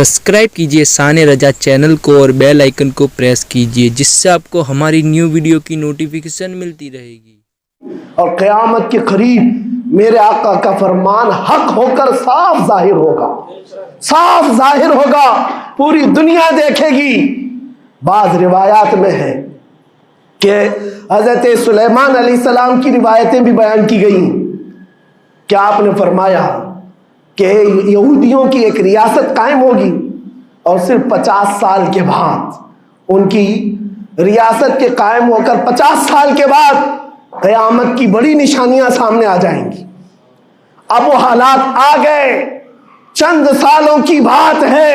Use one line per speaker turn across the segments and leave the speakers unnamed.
Subscribe कीजिए शान रजा channel को और बेल आइकन को प्रेस कीजिए, जिससे आपको हमारी न्यू वीडियो की नोटिफिकेशन मिलती रहेगी।
और क़यामत के करीब मेरे आका का फरमान हक होकर साफ जाहिर होगा, साफ जाहिर होगा, पूरी दुनिया देखेगी। बाज रिवायात में है कि हज़रत सुलेमान अलैहिस्सलाम की रिवायतें भी बयान की गई कि आपने फरमाया कि यहूदियों की एक रियासत कायम होगी और सिर्फ 50 साल के बाद उनकी रियासत के कायम होकर 50 साल के बाद क़यामत की बड़ी निशानियां सामने आ जाएंगी। अब वो हालात आ गए, चंद सालों की बात है।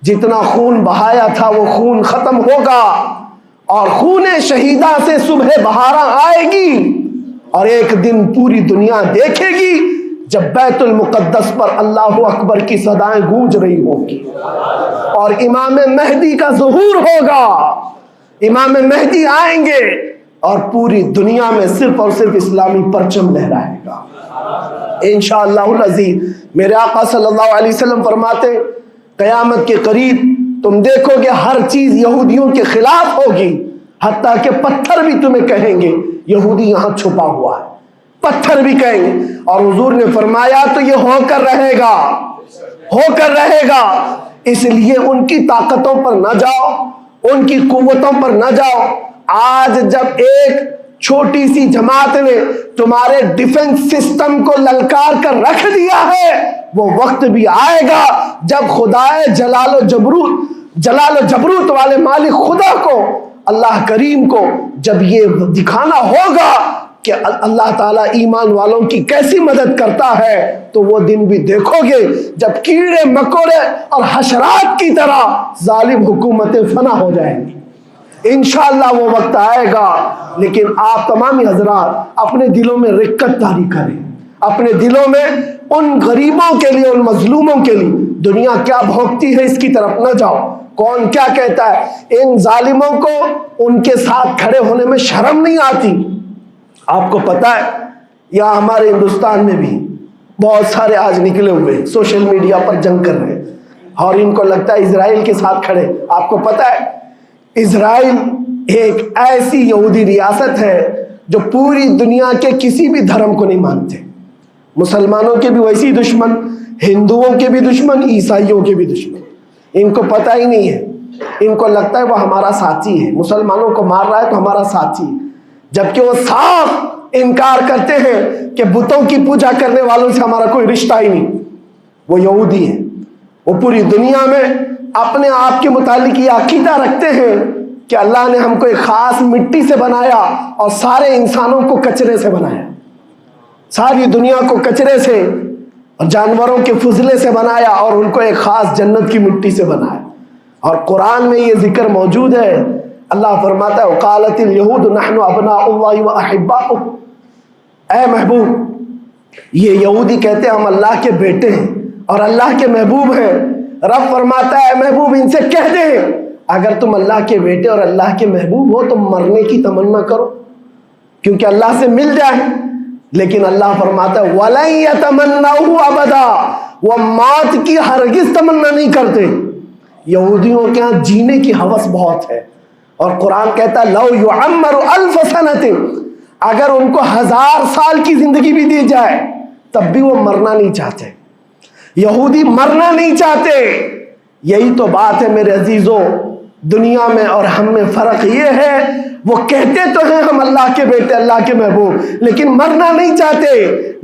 जितना खून बहाया था वो खून खत्म होगा और खूने शहीदा से सुबह बहारा आएगी और एक दिन पूरी दुनिया देखेगी जब बैतुल मुक़द्दस पर अल्लाहु अकबर की सदाएं गूंज रही होगी और इमाम मेहदी का ज़ुहूर होगा। इमाम मेहदी आएंगे और पूरी दुनिया में सिर्फ और सिर्फ इस्लामी परचम लहराएगा इंशाअल्लाहुल अज़ीज़। मेरे आका सल्लल्लाहु अलैहि वसल्लम फरमाते, क़यामत के करीब तुम देखोगे हर चीज़ यहूदियों के खिलाफ होगी, हत्ता कि पत्थर भी तुम्हें कहेंगे यहूदी यहाँ छुपा हुआ है, पत्थर भी कहेंगे। और हुजूर ने फरमाया तो ये होकर रहेगा, होकर रहेगा। इसलिए उनकी ताकतों पर न जाओ, उनकी कुव्वतों पर न जाओ। आज जब एक छोटी सी जमात ने तुम्हारे डिफेंस सिस्टम को ललकार कर रख दिया है, वो वक्त भी आएगा जब खुदाए जलाल जबरूत वाले मालिक खुदा को, अल्लाह करीम को जब ये दिखाना होगा कि अल्लाह ताला ईमान वालों की कैसी मदद करता है, तो वो दिन भी देखोगे जब कीड़े मकोड़े और हशरात की तरह जालिम हुकूमतें फना हो जाएंगी। इंशाअल्लाह वो वक्त आएगा। लेकिन आप तमामी हजरात अपने दिलों में रिक्कत तारी करें, अपने दिलों में उन गरीबों के लिए, उन मजलूमों के लिए दुनिया क्या भोगती है इसकी तरफ न जाओ। कौन क्या कहता है, इन जालिमों को उनके साथ खड़े होने में शर्म नहीं आती। आपको पता है यहाँ हमारे हिंदुस्तान में भी बहुत सारे आज निकले हुए सोशल मीडिया पर जंग कर रहे हैं और इनको लगता है इजराइल के साथ खड़े। आपको पता है इजराइल एक ऐसी यहूदी रियासत है जो पूरी दुनिया के किसी भी धर्म को नहीं मानते। मुसलमानों के भी वैसी दुश्मन, हिंदुओं के भी दुश्मन, ईसाइयों के भी दुश्मन। इनको पता ही नहीं है, इनको लगता है वो हमारा साथी है, मुसलमानों को मार रहा है तो हमारा साथी, जबकि वो साफ इनकार करते हैं कि बुतों की पूजा करने वालों से हमारा कोई रिश्ता ही नहीं। वो यहूदी है, वो पूरी दुनिया में अपने आप के मुतालिक ये अकीदा रखते हैं कि अल्लाह ने हमको एक खास मिट्टी से बनाया और सारे इंसानों को कचरे से बनाया, सारी दुनिया को कचरे से और जानवरों के फुजले से बनाया और उनको एक खास जन्नत की मिट्टी से बनाया। और कुरान में ये जिक्र मौजूद है। अल्लाह फरमाता है क़ालतिल यहूद नहनु अब्नाउल्लाहि व अहिब्बाउहु, ऐ महबूब, ये यहूदी कहते हैं हम अल्लाह के बेटे हैं और अल्लाह के महबूब हैं। रब फरमाता है महबूब इनसे कह दे अगर तुम अल्लाह के बेटे और अल्लाह के महबूब हो तो मरने की तमन्ना करो, क्योंकि अल्लाह से मिल जाए। लेकिन अल्लाह फरमाता है वलन यतमन्नहु अबदा, वो मौत की हरगिज तमन्ना नहीं करते। यहूदियों के यहाँ जीने की हवस बहुत है और कुरान कहता है लौ युअम्मरु अल्फ सनतिन, अगर उनको 1000 साल की जिंदगी भी दी जाए तब भी वो मरना नहीं चाहते। यहूदी मरना नहीं चाहते। यही तो बात है मेरे अजीजों, दुनिया में और हम में फर्क ये है वो कहते तो हैं हम अल्लाह के बेटे, अल्लाह के महबूब, लेकिन मरना नहीं चाहते।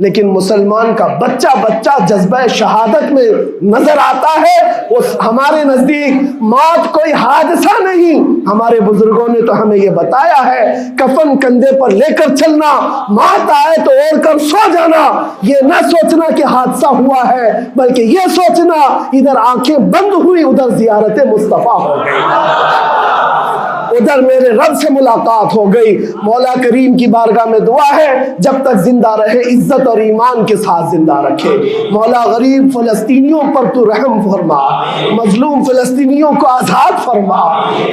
लेकिन मुसलमान का बच्चा बच्चा जज्बा शहादत में नजर आता है। वो हमारे नजदीक मौत कोई हादसा नहीं। हमारे बुजुर्गों ने तो हमें ये बताया है कफन कंधे पर लेकर चलना, मौत आए तो ओढ़ कर सो जाना। ये न सोचना कि हादसा हुआ है, बल्कि ये सोचना इधर आंखें बंद हुई उधर जियारत मुस्तफा हो गई, उधर मेरे रब से मुलाकात हो गई। मौला करीम की बारगाह में दुआ है जब तक जिंदा रहे इज्जत और ईमान के साथ जिंदा रखे। मौला गरीब फलस्तीनियों पर तू रहम फरमा, مظلوم فلسطینیوں کو آزاد فرما۔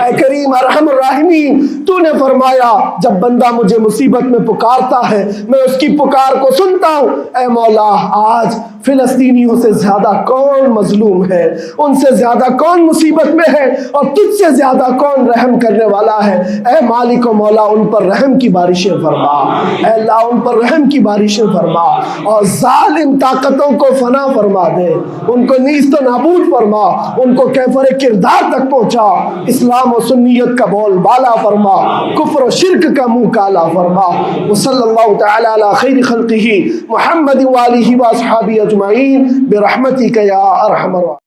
اے کریم ارحم الراحمین، تو نے فرمایا جب بندہ مجھے مصیبت میں پکارتا ہے میں اس کی پکار کو سنتا ہوں۔ اے مولا، آج فلسطینیوں سے زیادہ کون مظلوم ہے، ان سے زیادہ کون مصیبت میں ہے، اور تجھ سے زیادہ کون رحم کرنے والا ہے؟ اے مالک و مولا، ان پر رحم کی بارشیں فرما۔ اے اللہ، ان پر رحم کی بارشیں فرما اور ظالم طاقتوں کو فنا فرما دے، ان کو نیست و نابود فرما، ان کو کیفر کردار تک پہنچا، اسلام و سنیت کا بول بالا فرما، کفر و شرک کا منہ کالا فرما۔ وصلی اللہ تعالی علی خیر خلقہ محمد وآلہ واصحابہ اجمعین برحمتک یا ارحم الراحمین۔